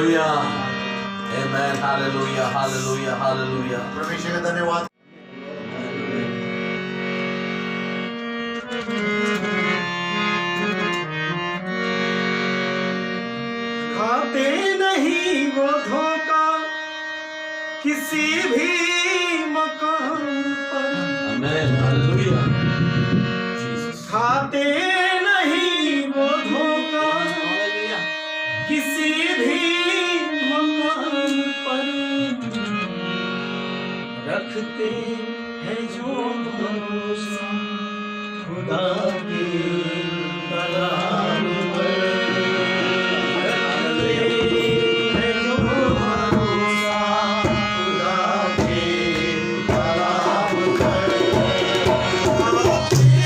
Hallelujah, आमेन, hallelujah, hallelujah, hallelujah. परमेश्वर का धन्यवाद। खाते नहीं वो धोखा किसी भी मकान पर, आमेन, हालेलुया। खाते नहीं वो धोखा किसी भी मकान पर, रखते हैं जो भरोसा खुदा के कलाम पर, रखते हैं जो भरोसा खुदा के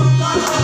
कलाम पर।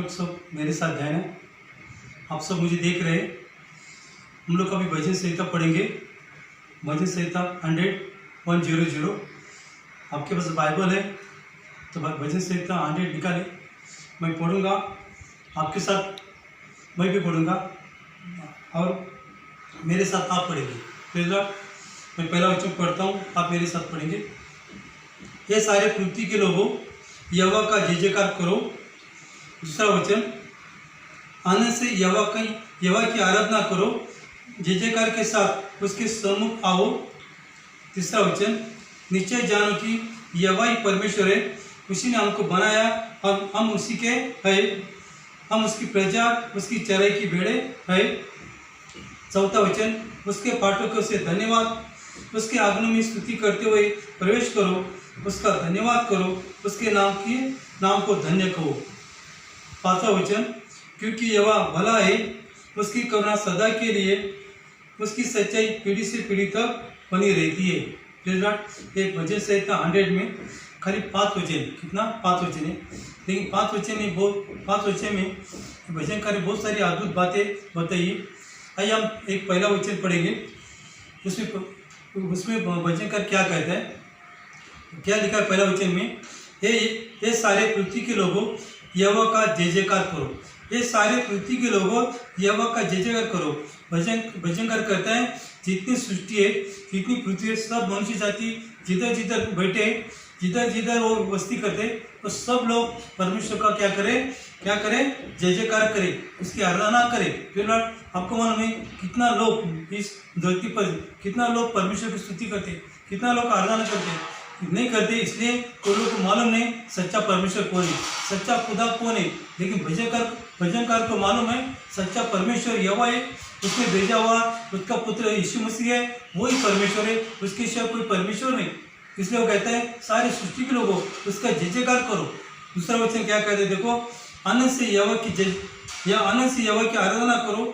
लोग सब मेरे साथ ध्यान है, आप सब मुझे देख रहे हैं। हम लोग अभी भजन संहिता पढ़ेंगे, भजन संहिता 100 आपके पास बाइबल है तो भजन संहिता 100 निकालें। मैं पढ़ूंगा, आपके साथ मैं भी पढ़ूंगा और मेरे साथ आप पढ़ेंगे। मैं पहला वचन पढ़ता हूँ, आप मेरे साथ पढ़ेंगे। ये सारे पृथ्वी के लोगों, यहोवा का जय जयकार करो। दूसरा वचन, आनंद से यहोवा की आराधना करो, जय जयकार के साथ उसके सम्मुख आओ। तीसरा वचन, निश्चय जानो कि यहोवा ही परमेश्वर है, उसी ने हमको बनाया और हम उसी के है, हम उसकी प्रजा, उसकी चराई की भेड़े है। चौथा वचन, उसके पाठकों से धन्यवाद, उसके आगमन में स्तुति करते हुए प्रवेश करो, उसका धन्यवाद करो, उसके नाम को धन्य कहो। पांचवा वचन, क्योंकि यहोवा भला है, उसकी करुणा सदा के लिए, उसकी सच्चाई पीढ़ी से पीढ़ी तक बनी रहती है। एक भजन संहिता 100 में खाली 5 वचन, कितना 5 वचन है, लेकिन 5 वचन में भजनकार ने बहुत सारी अद्भुत बातें बताई। आइए हम एक पहला वचन पढ़ेंगे, उसमें भजनकार क्या कहता है, क्या लिखा है पहला वचन में, ये सारे पृथ्वी के लोगों, यहोवा का जय जयकार करो। ये सारे पृथ्वी के लोगों, यहोवा का जय जयकार करो। भजनकार कहता है, जितनी सृष्टि है, जितनी पृथ्वी है, सब मनुष्य जाति जिधर जिधर बैठे, जिधर जिधर वो बस्ती करते, तो सब लोग परमेश्वर का क्या करें, जय जयकार करें, उसकी आराधना करें। फिर आपको मालूम है कितना लोग इस धरती पर, कितना लोग परमेश्वर की स्तुति करते, कितना लोग आराधना करते नहीं करते, इसलिए वो लोग को मालूम नहीं सच्चा परमेश्वर कौन है, सच्चा खुदा कौन है। लेकिन भजनकार को मालूम है सच्चा परमेश्वर यहोवा है, उसने भेजा हुआ उसका पुत्र यीशु मसीह है, वही परमेश्वर है, उसके सिवा कोई परमेश्वर नहीं। इसलिए वो कहता है सारी सृष्टि के लोगों उसका जय जयकार करो। दूसरा वचन क्या कहते हैं, देखो, आनंद से यहोवा की आराधना करो,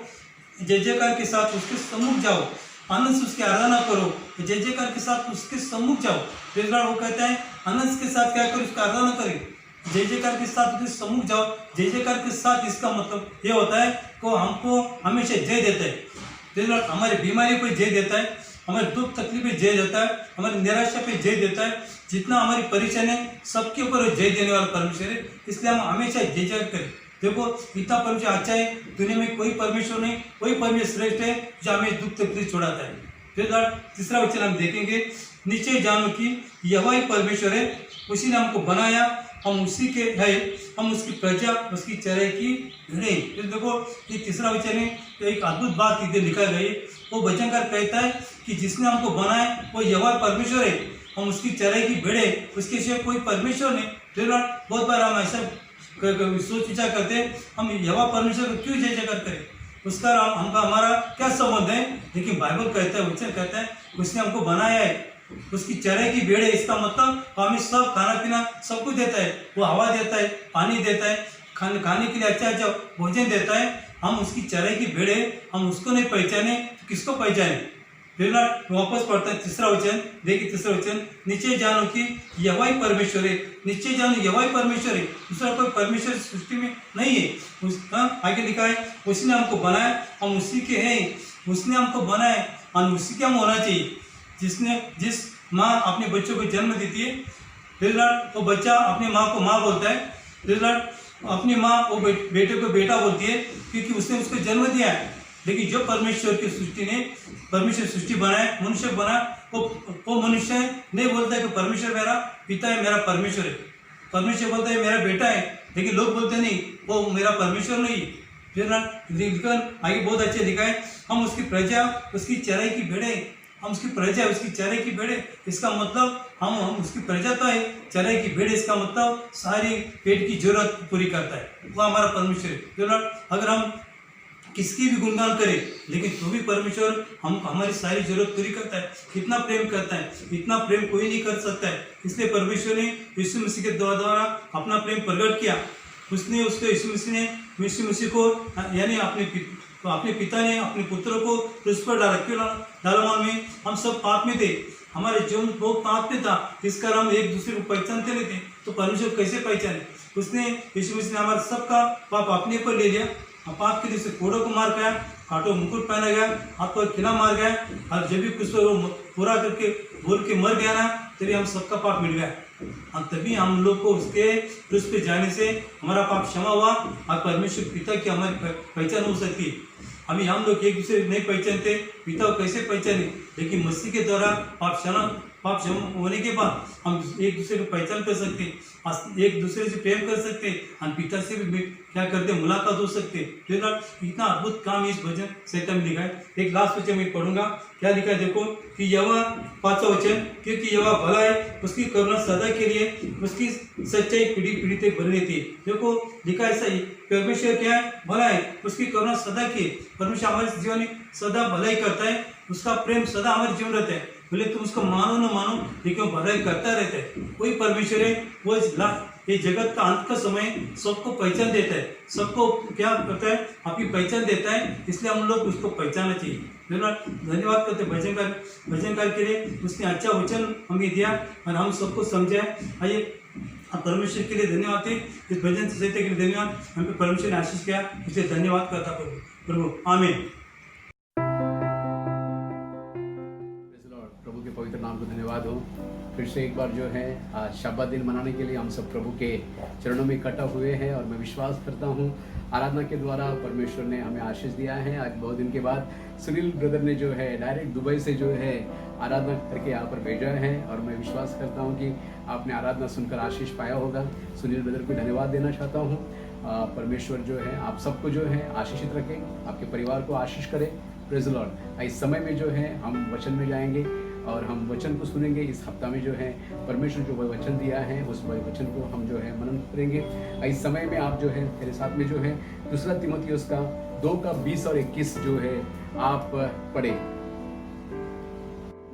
जय जयकार के साथ उसके सम्मुख जाओ। आनंद से उसकी आराधना करो, जय जयकार के साथ उसके सम्मुख जाओ। वो कहता है आनंद के साथ क्या करो, उसका आराधना करें, जय जयकार के साथ उसके सम्मुख जाओ। जय जयकार के साथ इसका मतलब ये होता है कि हमको हमेशा जय देता है। हमारी बीमारी पर जय देता है, हमारे दुख तकलीफ पे जय देता है, हमारी निराशा पे जय देता है, जितना हमारी परेशानी है सबके ऊपर जय देने वाला परमेश्वर है। इसलिए हम हमेशा जय जय करें। देखो इतना परमेश्वर अच्छा है, दुनिया में कोई परमेश्वर नहीं, कोई परमेश्वर श्रेष्ठ है जो हमें दुख तकलीफ छुड़ाता है। फिर तीसरा वचन हम देखेंगे, निश्चय जानो कि यहोवा ही परमेश्वर है, उसी ने हमको बनाया, हम उसी के है, हम उसकी प्रजा, उसकी चराई की भेड़े। फिर देखो ये तीसरा वचन है, तो एक अद्भुत बात इधर लिखा गई। वो भजनकार कहता है कि जिसने हमको बनाया वो यहोवा परमेश्वर है, हम उसकी चराई की भेड़े, उसके सिवा कोई परमेश्वर नहीं। फिर बहुत बार हम ऐसा सोच विचार करते हैं, हम यहोवा परमेश्वर को क्यों जय जयकार करें, उसका हमारा क्या संबंध है। लेकिन बाइबल कहता है, वचन कहता है उसने हमको बनाया है, उसकी चराई की भेड़ है। इसका मतलब हमें सब खाना पीना सब कुछ देता है, वो हवा देता है, पानी देता है, खाने के लिए अच्छा भोजन देता है। हम उसकी चराई की भेड़ है, हम उसको नहीं पहचाने तो किसको पहचाने। फिर वापस पढ़ता है तीसरा वचन, देखिए तीसरा वचन, निश्चय जानो कि यहोवा ही परमेश्वर है। निश्चय जानो यहोवा ही परमेश्वर है, दूसरा कोई परमेश्वर सृष्टि में नहीं है। आगे लिखा है उसने हमको बनाया, हम उसी के हैं, उसने हमको बनाया और उसी के हम होना चाहिए। जिस माँ अपने बच्चों को जन्म देती है, फिर वो बच्चा अपनी माँ को माँ बोलता है, फिर अपनी माँ वो बेटे को बेटा बोलती है, क्योंकि उसने उसको जन्म दिया है। लेकिन जो परमेश्वर की सृष्टि ने, परमेश्वर सृष्टि बनाए, मनुष्य बना, वो मनुष्य नहीं बोलता है कि परमेश्वर मेरा पिता है, मेरा परमेश्वर है। परमेश्वर बोलता है मेरा बेटा है, लेकिन लोग बोलते नहीं वो मेरा परमेश्वर नहीं। फिर आगे बहुत अच्छे लिखा है, हम उसकी प्रजा, उसकी चराई की भेड़े, हम उसकी प्रजा, उसकी चराई की भेड़े। इसका मतलब हम उसकी प्रजा तो है, चराई की भेड़, इसका मतलब सारी पेट की जरूरत पूरी करता है, वो हमारा परमेश्वर है। अगर हम किसकी भी गुणगान करें, लेकिन तो भी परमेश्वर हम हमारी सारी जरूरत पूरी करता है। कितना प्रेम करता है, इतना प्रेम कोई नहीं कर सकता है। इसलिए परमेश्वर ने यीशु मसीह के द्वारा अपना प्रेम प्रकट किया। उसने उसको यीशु मसीह को यानी अपने पिता ने अपने पुत्र को क्रूस पर डाला। क्यों डाला? मालूम है, हम सब पाप में थे, हमारे जीवन में बहुत पाप में था, इस कारण हम एक दूसरे को पहचानते नहीं थे, तो परमेश्वर कैसे पहचाने? उसने यीशु मसीह ने हमारा सबका पाप अपने पर ले लिया। पाप के लिए उसे कोड़ों को मार गया, कांटों मुकुट पहना गया, हाथ पर खिला मार गया, और जब भी कुछ वो पूरा करके बोल के मर गया ना, तभी हम सबका पाप मिट गया। और तभी हम लोग को उसके क्रूस पे जाने से हमारा पाप क्षमा हुआ और परमेश्वर पिता की हमारी पहचान हो सकती है। अभी हम लोग एक दूसरे नहीं पहचानते, पिता को कैसे पहचाने? लेकिन मसीह के द्वारा पाप क्षमा होने के बाद हम एक दूसरे को पहचान कर सकते, एक दूसरे से प्रेम कर सकते, हम पिता से भी क्या करते, मुलाकात हो सकते। तो इतना अद्भुत काम इस भजन संहिता में लिखा है। एक लास्ट वचन मैं पढ़ूंगा, क्या लिखा है देखो कि यहोवा 5वां वचन, क्योंकि यहोवा भला है, उसकी करुणा सदा के लिए, उसकी सच्चाई पीढ़ी पीढ़ी तक बनी रहती है। देखो लिखा ऐसा ही, परमेश्वर क्या है? भला है, उसकी करुणा सदा की। परमेश्वर हमारे जीवन में सदा भलाई करता है, उसका प्रेम सदा हमारे जीवन रहता है। बोले तुम उसको मानो न मानो, लेकिन भलाई करता रहता है। कोई परमेश्वर है, वो ये जगत का अंत का समय सबको पहचान देता है, सबको क्या करता है? आपकी पहचान देता है, इसलिए हम लोग उसको पहचानना चाहिए। धन्यवाद करते भजनकार के लिए, उसने अच्छा वचन हमें दिया और हम सबको समझाए। आइए परमेश्वर के लिए धन्यवाद है, इस भजन संहिता के लिए धन्यवाद, हम पे परमेश्वर ने आशीष किया, इसलिए धन्यवाद करता प्रभु। आमीन। प्रभु के पवित्र नाम को धन्यवाद हो। फिर से एक बार जो है आज शब्बत दिन मनाने के लिए हम सब प्रभु के चरणों में इकट्ठा हुए हैं, और मैं विश्वास करता हूँ आराधना के द्वारा परमेश्वर ने हमें आशीष दिया है। आज बहुत दिन के बाद सुनील ब्रदर ने जो है डायरेक्ट दुबई से जो है आराधना करके यहाँ पर भेजा है, और मैं विश्वास करता हूँ कि आपने आराधना सुनकर आशीष पाया होगा। सुनील ब्रदर को धन्यवाद देना चाहता हूँ। परमेश्वर जो है आप सबको जो है आशीषित रखें, आपके परिवार को आशीष करें। Praise the Lord. इस समय में जो है हम वचन में जाएंगे और हम वचन को सुनेंगे। इस हफ्ता में जो है परमेश्वर जो वचन दिया है उस वचन को हम जो है मनन करेंगे। इस समय में आप जो है मेरे साथ में जो है 2 तीमुथियुस का 2:20 और 21 जो है आप पढ़े।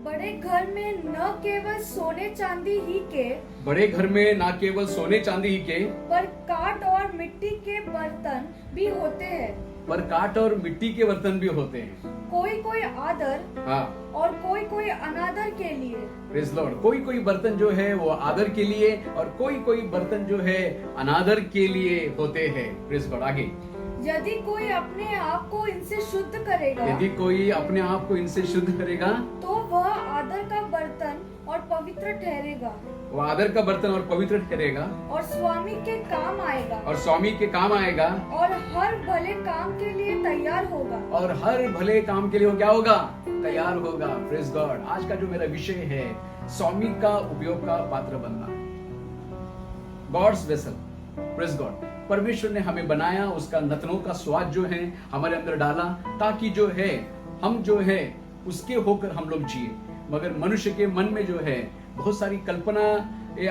बड़े घर में न केवल सोने चांदी ही के, बड़े घर में ना केवल सोने चांदी ही के, पर काठ और मिट्टी के बर्तन भी होते हैं। पर काठ और मिट्टी के बर्तन भी होते हैं। कोई कोई आदर, हाँ, और कोई कोई अनादर के लिए। Praise Lord. कोई कोई बर्तन जो है वो आदर के लिए, और कोई कोई बर्तन जो है अनादर के लिए होते हैं। Praise Lord. आगे, यदि कोई अपने आप को इनसे शुद्ध करेगा, यदि कोई अपने आप को इनसे शुद्ध करेगा, तो वह आदर का बर्तन और पवित्र ठहरेगा, वो आदर का बर्तन और पवित्र ठहरेगा, और स्वामी के काम आएगा, और स्वामी के काम आएगा, और हर भले काम के लिए तैयार होगा, और हर भले काम के लिए वो क्या होगा? तैयार होगा। Praise God. आज का जो मेरा विषय है स्वामी का उपयोग का पात्र बनना, गॉड्स वेसल। Praise God. परमेश्वर ने हमें बनाया, उसका नतनों का स्वाद जो है हमारे अंदर डाला, ताकि जो है हम जो है उसके होकर हम लोग जिए। मगर मनुष्य के मन में जो है बहुत सारी कल्पना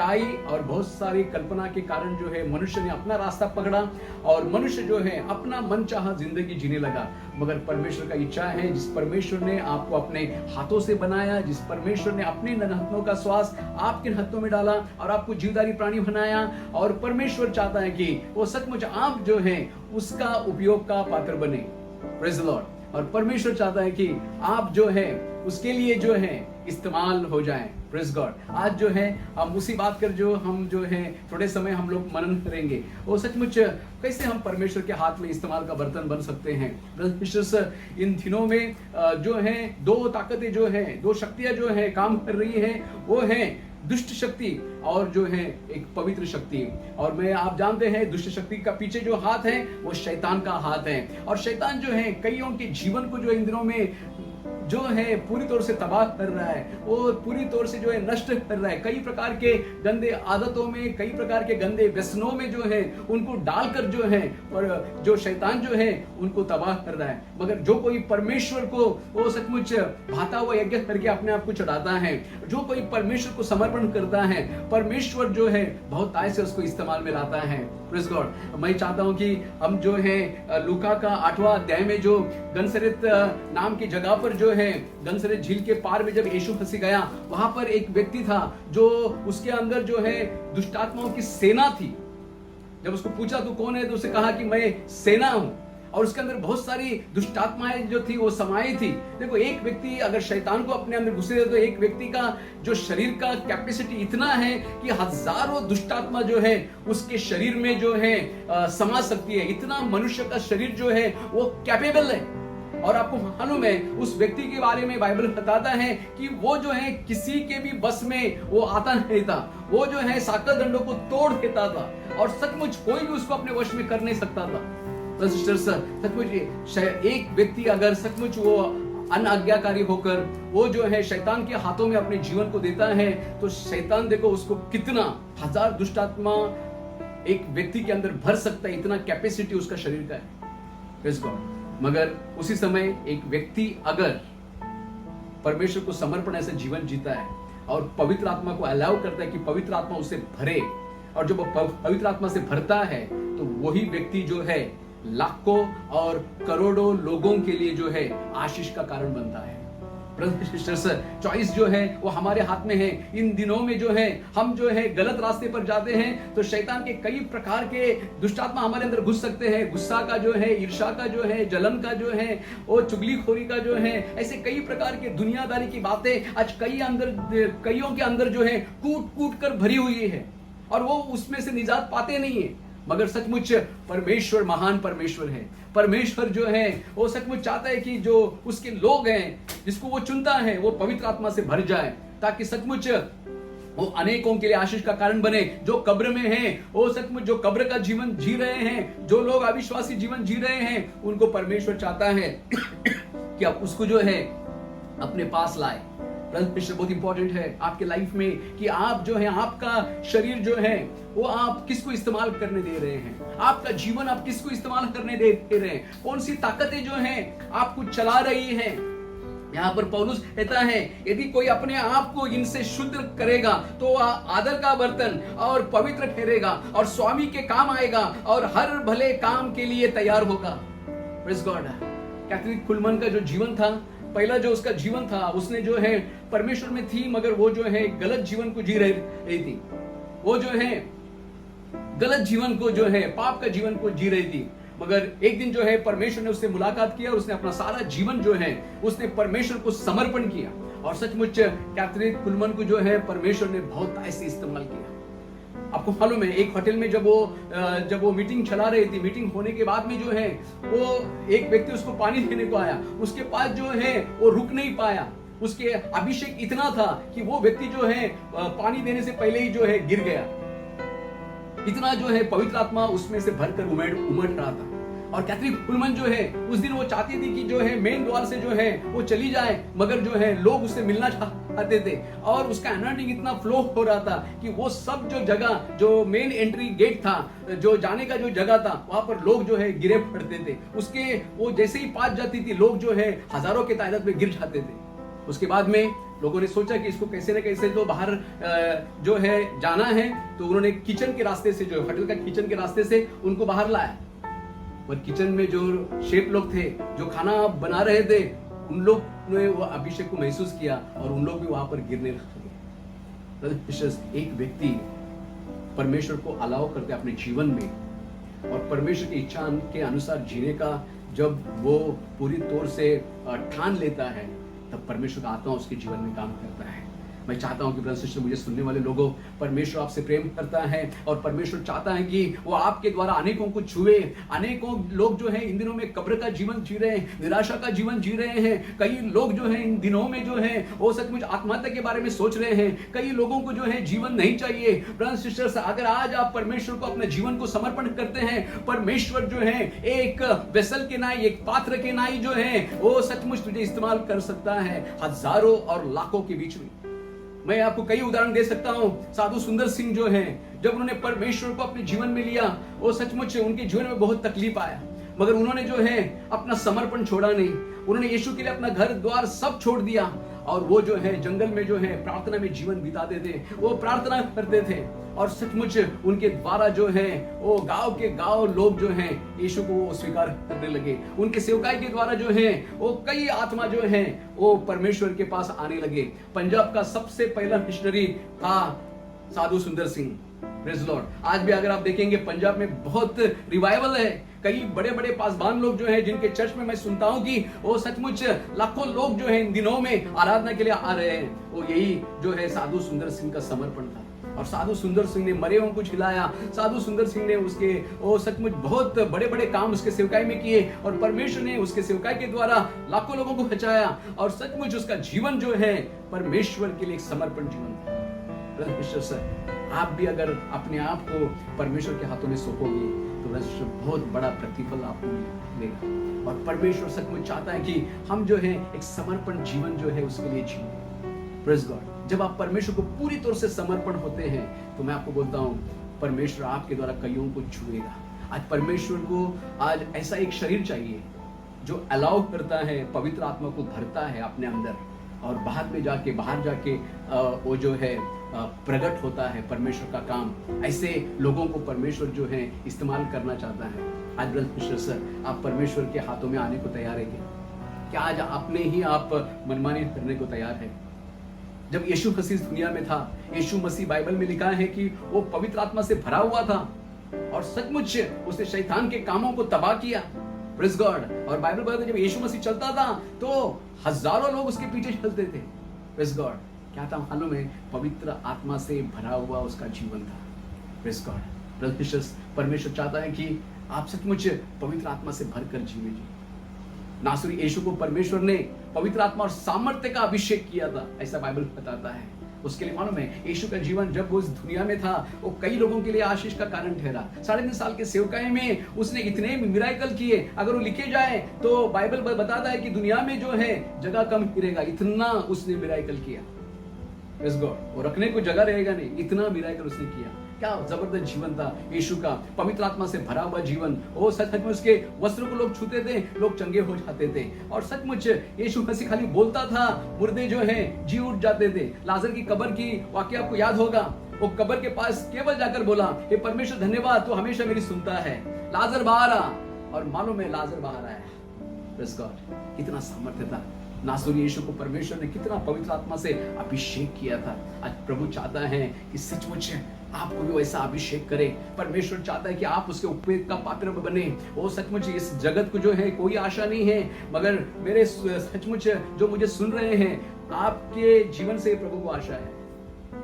आई, और बहुत सारी कल्पना के कारण जो है मनुष्य ने अपना रास्ता पकड़ा, और मनुष्य जो है अपना मनचाहा जिंदगी जीने लगा। मगर परमेश्वर का इच्छा है, जिस परमेश्वर ने आपको अपने हाथों से बनाया, जिस परमेश्वर ने अपने हाथों का श्वास आपके हाथों में डाला और आपको जीवदारी प्राणी बनाया, और परमेश्वर चाहता है कि वो सचमुच आप जो है उसका उपयोग का पात्र बने। Praise the Lord. और परमेश्वर चाहता है कि आप जो है उसके लिए जो है इस्तेमाल हो जाएं। Praise God. आज जो है हम उसी बात कर जो हम जो है थोड़े समय हम लोग मनन करेंगे, वो सचमुच कैसे हम परमेश्वर के हाथ में इस्तेमाल का बर्तन बन सकते हैं। इन दिनों में जो है 2 ताकतें जो है, 2 शक्तियां जो है काम कर रही है, वो है दुष्ट शक्ति और जो है एक पवित्र शक्ति। और मैं आप जानते हैं दुष्ट शक्ति का पीछे जो हाथ है वो शैतान का हाथ है, और शैतान जो है कईयों के जीवन को जो इन दिनों में जो है पूरी तौर से तबाह कर रहा है, वो पूरी तौर से जो है नष्ट कर रहा है। कई प्रकार के गंदे आदतों में, कई प्रकार के गंदे व्यसनों में जो है उनको डालकर जो है, और जो शैतान जो है उनको तबाह कर रहा है। मगर जो कोई परमेश्वर को वो सचमुच भाता हुआ यज्ञ करके अपने आप को चढ़ाता है, जो कोई परमेश्वर को समर्पण करता है, परमेश्वर जो है बहुत आय से उसको इस्तेमाल में लाता है। Praise God. मैं चाहता हूं कि हम जो है लूका का 8वां अध्याय में जो गन्सरेत नाम की जगह पर जो है गन्सरेत झील के पार में जब यीशु फंसी गया, वहां पर एक व्यक्ति था जो उसके अंदर जो है दुष्टात्माओं की सेना थी। जब उसको पूछा तू कौन है, तो उसे कहा कि मैं सेना हूं। और उसके अंदर बहुत सारी दुष्ट आत्माएं जो थी वो समाई थी। देखो, एक व्यक्ति अगर शैतान को अपने अंदर घुसे दे तो एक व्यक्ति का जो शरीर का कैपेसिटी इतना है कि हजारों दुष्ट आत्मा जो है उसके शरीर में जो है समा सकती है। इतना मनुष्य का शरीर जो है वो कैपेबल है। और आपको मालूम है उस व्यक्ति के बारे में बाइबल बताता है कि वो जो है किसी के भी बस में वो आता नहीं था। वो जो है साकर दंडों को तोड़ देता था और सचमुच कोई भी उसको अपने वश में कर नहीं सकता था। तो सिस्टर सचमुच एक व्यक्ति अगर सचमुच वो अनाज्ञाकारी होकर वो जो है शैतान के हाथों में अपने जीवन को देता है तो शैतान देखो उसको कितना हजार दुष्ट आत्मा एक व्यक्ति के अंदर भर सकता है, इतना कैपेसिटी उसका शरीर का है। Praise God. मगर उसी समय एक व्यक्ति अगर परमेश्वर को समर्पण ऐसे जीवन जीता है और पवित्र आत्मा को अलाउ करता है कि पवित्र आत्मा उसे भरे, और जब वो पवित्र आत्मा से भरता है तो वही व्यक्ति जो है लाखों और करोड़ों लोगों के लिए जो है आशीष का कारण बनता है। चॉइस जो है वो हमारे हाथ में है। इन दिनों में जो है हम जो है गलत रास्ते पर जाते हैं तो शैतान के कई प्रकार के दुष्टात्मा हमारे अंदर घुस सकते हैं। गुस्सा का जो है, ईर्ष्या का जो है, जलन का जो है, और चुगलीखोरी का जो है, ऐसे कई प्रकार के दुनियादारी की बातें आज कईयों के अंदर जो है कूट कूट कर भरी हुई है और वो उसमें से निजात पाते नहीं है। मगर सचमुच परमेश्वर महान परमेश्वर है। परमेश्वर जो है वो सचमुच चाहता है कि जो उसके लोग हैं जिसको वो चुनता है वो पवित्र आत्मा से भर जाए ताकि सचमुच वो अनेकों के लिए आशीष का कारण बने। जो कब्र में हैं वो सचमुच जो कब्र का जीवन जी रहे हैं, जो लोग अविश्वासी जीवन जी रहे हैं, उनको परमेश्वर चाहता है कि आप उसको जो है अपने पास लाए। बहुत इंपॉर्टेंट है आपके लाइफ में कि आप जो है आपका शरीर जो है वो आप किसको इस्तेमाल करने दे रहे हैं, आपका जीवन आप किसको इस्तेमाल करने दे रहे हैं, कौन सी ताकतें जो हैं आपको चला रही हैं। यहाँ पर पौलुस कहता है यदि कोई अपने आप को इनसे शुद्ध करेगा तो आदर का बर्तन और पवित्र ठहरेगा और स्वामी के काम आएगा और हर भले काम के लिए तैयार होगा। Praise God. कैथरीन कुलमन का जो जीवन था, पहला जो उसका जीवन था, उसने जो है परमेश्वर में थी मगर वो जो है गलत जीवन को जी रही थी। वो जो है गलत जीवन को जो है पाप का जीवन को जी रही थी। मगर एक दिन जो है परमेश्वर ने उससे मुलाकात किया, उसने अपना सारा जीवन जो है उसने परमेश्वर को समर्पण किया और सचमुच कैथरीन कुलमन को जो है परमेश्वर ने बहुत ऐसे इस्तेमाल किया। आपको मालूम है एक होटल में जब वो मीटिंग चला रही थी, मीटिंग होने के बाद में जो है वो एक व्यक्ति उसको पानी देने को आया, उसके पास जो है वो रुक नहीं पाया। उसके अभिषेक इतना था कि वो व्यक्ति जो है पानी देने से पहले ही जो है गिर गया। इतना जो है पवित्र आत्मा उसमें से भरकर उमड़ रहा था। और कैथरीन कुलमन जो है उस दिन वो चाहती थी कि जो है मेन द्वार से जो है वो चली जाए, मगर जो है लोग उससे मिलना चाहते थे और उसका एनर्जिंग इतना फ्लो हो रहा था कि वो सब जो जगह जो मेन एंट्री गेट था, जो जाने का जो जगह था, वहां पर लोग जो है गिरे पड़ते थे। उसके वो जैसे ही पास जाती थी लोग जो है हजारों के तादाद में गिर जाते थे। उसके बाद में लोगों ने सोचा कि इसको कैसे न कैसे तो बाहर जो है जाना है, तो उन्होंने किचन के रास्ते से जो होटल का किचन के रास्ते से उनको बाहर लाया। और किचन में जो शेफ लोग थे जो खाना बना रहे थे, उन लोग ने वो अभिषेक को महसूस किया और उन लोग भी वहां पर गिरने लगे। एक व्यक्ति परमेश्वर को अलाउ करते अपने जीवन में और परमेश्वर की इच्छा के अनुसार जीने का जब वो पूरी तौर से ठान लेता है तब परमेश्वर का आत्मा उसके जीवन में काम करता है। मैं चाहता हूं कि ब्रदर सिस्टर, मुझे सुनने वाले लोगों, परमेश्वर आपसे प्रेम करता है और परमेश्वर चाहता है कि वो आपके द्वारा अनेकों को छुए। अनेकों लोग जो हैं इन दिनों में कब्र का जीवन जी रहे हैं, निराशा का जीवन जी रहे हैं। कई लोग जो हैं इन दिनों में जो है वो सचमुच आत्महत्या के बारे में सोच रहे हैं। कई लोगों को जो है जीवन नहीं चाहिए। ब्रदर सिस्टर्स, अगर आज आप परमेश्वर को अपने जीवन को समर्पण करते हैं, परमेश्वर जो है एक वेसल के नाई, एक पात्र के नाई जो है वो सचमुच तुझे इस्तेमाल कर सकता है हजारों और लाखों के बीच में। मैं आपको कई उदाहरण दे सकता हूं। साधु सुंदर सिंह जो हैं, जब उन्होंने परमेश्वर को अपने जीवन में लिया, वो सचमुच उनके जीवन में बहुत तकलीफ आया, मगर उन्होंने जो है अपना समर्पण छोड़ा नहीं। उन्होंने यीशु के लिए अपना घर द्वार सब छोड़ दिया और वो जो है जंगल में जो है प्रार्थना में जीवन बिताते थे, वो प्रार्थना करते थे और सचमुच उनके द्वारा जो है वो गांव के गांव लोग जो हैं यीशु को स्वीकार करने लगे। उनके सेवकाई के द्वारा जो है वो कई आत्मा जो है वो परमेश्वर के पास आने लगे। पंजाब का सबसे पहला मिशनरी था साधु सुंदर सिंह। Praise the Lord. आज भी अगर आप देखेंगे पंजाब में बहुत रिवाइवल है। कई बड़े बड़े पासवान लोग जो हैं जिनके चर्च में मैं सुनता हूं कि वो सचमुच लाखों लोग जो हैं इन दिनों में आराधना के लिए आ रहे हैं, वो यही जो है साधु सुंदर सिंह का समर्पण था। और साधु सुंदर सिंह ने मरे हुओं को खिलाया, साधु सुंदर सिंह ने उसके वो सचमुच बहुत बड़े बड़े काम उसके सेवकाई में किए, और परमेश्वर ने उसके सेवकाई के द्वारा लाखों लोगों को बचाया, और सचमुच उसका जीवन जो है परमेश्वर के लिए एक समर्पण जीवन था। परमेश्वर सर, आप भी अगर अपने आप को परमेश्वर के हाथों में सौंपोगे तो परमेश्वर बहुत बड़ा प्रतिफल आपको मिलेगा। और परमेश्वर सचमुच चाहता है कि हम जो है एक समर्पण जीवन जो है उसके लिए जिए। Praise God. जब आप परमेश्वर को पूरी तौर से समर्पण होते हैं तो मैं आपको बोलता हूं परमेश्वर आपके द्वारा कईयों को छुएगा। आज परमेश्वर को आज ऐसा एक शरीर चाहिए जो अलाउ करता है, पवित्र आत्मा को भरता है अपने अंदर, और बाहर जाके वो जो है प्रकट होता है परमेश्वर का काम। ऐसे लोगों को परमेश्वर जो है इस्तेमाल करना चाहता है। आज ब्रदर सर, आप परमेश्वर के हाथों में आने को तैयार है क्या? आज अपने ही आप मनमानी करने को तैयार है? जब यीशु मसीह दुनिया में था, यीशु मसीह बाइबल में लिखा है कि वो पवित्र आत्मा से भरा हुआ था और सचमुच उसने शैतान के कामों को तबाह किया। Praise God. और बाइबल बताता है जब यीशु मसीह चलता था तो हजारों लोग उसके पीछे चलते थे। Praise God. क्या था मालूम है? पवित्र आत्मा से भरा हुआ उसका जीवन था। Praise God. परमेश्वर चाहता है कि आप सचमुच पवित्र आत्मा से भरकर जीवे। नासरी यीशु को परमेश्वर ने पवित्र आत्मा और सामर्थ्य का अभिषेक किया था, ऐसा बाइबल बताता है। उसके लिए मालूम है यीशु का जीवन जब वो इस दुनिया में था वो कई लोगों के लिए आशीष का कारण ठहरा। 3.5 साल के सेवकाई में उसने इतने मिराकल किए, अगर वो लिखे जाए तो बाइबल बताता है कि दुनिया में जो है जगह कम गिरेगा, इतना उसने मिराकल किया। Praise God. वो रखने को जगह रहेगा नहीं, इतना मिराकल उसने किया। क्या जबरदस्त जीवन था यीशु का, पवित्र आत्मा से भरा हुआ जीवन। वो सच में उसके वस्त्र को लोग छूते थे, लोग चंगे हो जाते थे। और सचमुच यीशु मसीह खाली बोलता था, मुर्दे जो हैं जी उठ जाते थे। लाजर की कब्र की वाकया आपको याद होगा। वो कब्र के पास केवल जाकर बोला, हे परमेश्वर धन्यवाद, तू हमेशा मेरी सुनता है, लाजर बाहर आ। और मालूम है लाजर बाहर आया। Praise God. कितना सामर्थ्य था। नासरी यीशु को परमेश्वर ने कितना पवित्र आत्मा से अभिषेक किया था। आज प्रभु चाहता है कि सचमुच आपको भी वैसा अभिषेक करे। परमेश्वर चाहता है कि आप उसके उपयोग का पात्र बने। वो सचमुच इस जगत को जो है कोई आशा नहीं है, मगर मेरे सचमुच जो मुझे सुन रहे हैं, आपके जीवन से प्रभु को आशा है।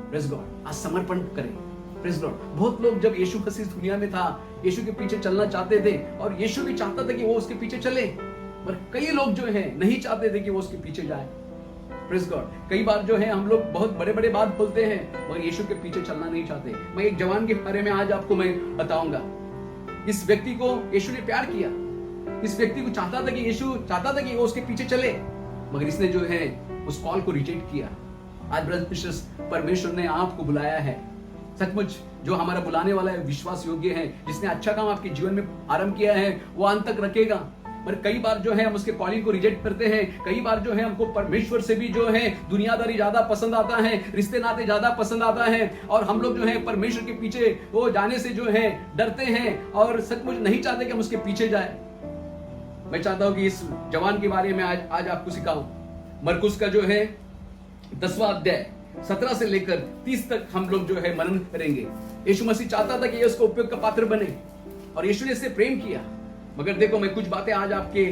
Praise God. आज समर्पण करें। Praise God. बहुत लोग जब यीशु मसीह दुनिया में था, यीशु के पीछे चलना चाहते थे, और यीशु भी चाहता था कि वो उसके पीछे चले, पर कई लोग जो हैं नहीं चाहते थे कि वो उसके पीछे जाए। Praise God. कई बार जो है हम लोग बहुत बड़े बड़े बात बोलते हैं मगर यीशु के पीछे चलना नहीं चाहते। मैं एक जवान के बारे में आज आपको मैं बताऊंगा। इस व्यक्ति को यीशु ने प्यार किया। इस व्यक्ति को चाहता था कि यीशु चाहता था कि वो उसके पीछे चले, मगर इसने जो है उस कॉल को रिजेक्ट किया। आज ब्रदर परमेश्वर ने आपको बुलाया है। सचमुच जो हमारा बुलाने वाला है विश्वास योग्य है, जिसने अच्छा काम आपके जीवन में आरंभ किया है वो अंत तक रखेगा। पर कई बार जो है हम उसके कॉलिंग को रिजेक्ट करते हैं। कई बार जो है हमको परमेश्वर से भी जो है दुनियादारी ज्यादा पसंद आता है, रिश्ते नाते ज्यादा पसंद आता है, और हम लोग जो है परमेश्वर के पीछे वो जाने से जो है डरते हैं और सचमुच नहीं चाहते कि हम उसके पीछे जाए। मैं चाहता हूं कि इस जवान के बारे में आज आपको सिखाऊं। मरकुस का जो है 10वां अध्याय 17 से लेकर 30 तक हम लोग जो है मनन करेंगे। यीशु मसीह चाहता था कि ये उसको उपयोग का पात्र बने, और यीशु ने इससे प्रेम किया। मगर देखो, मैं कुछ बातें आज आपके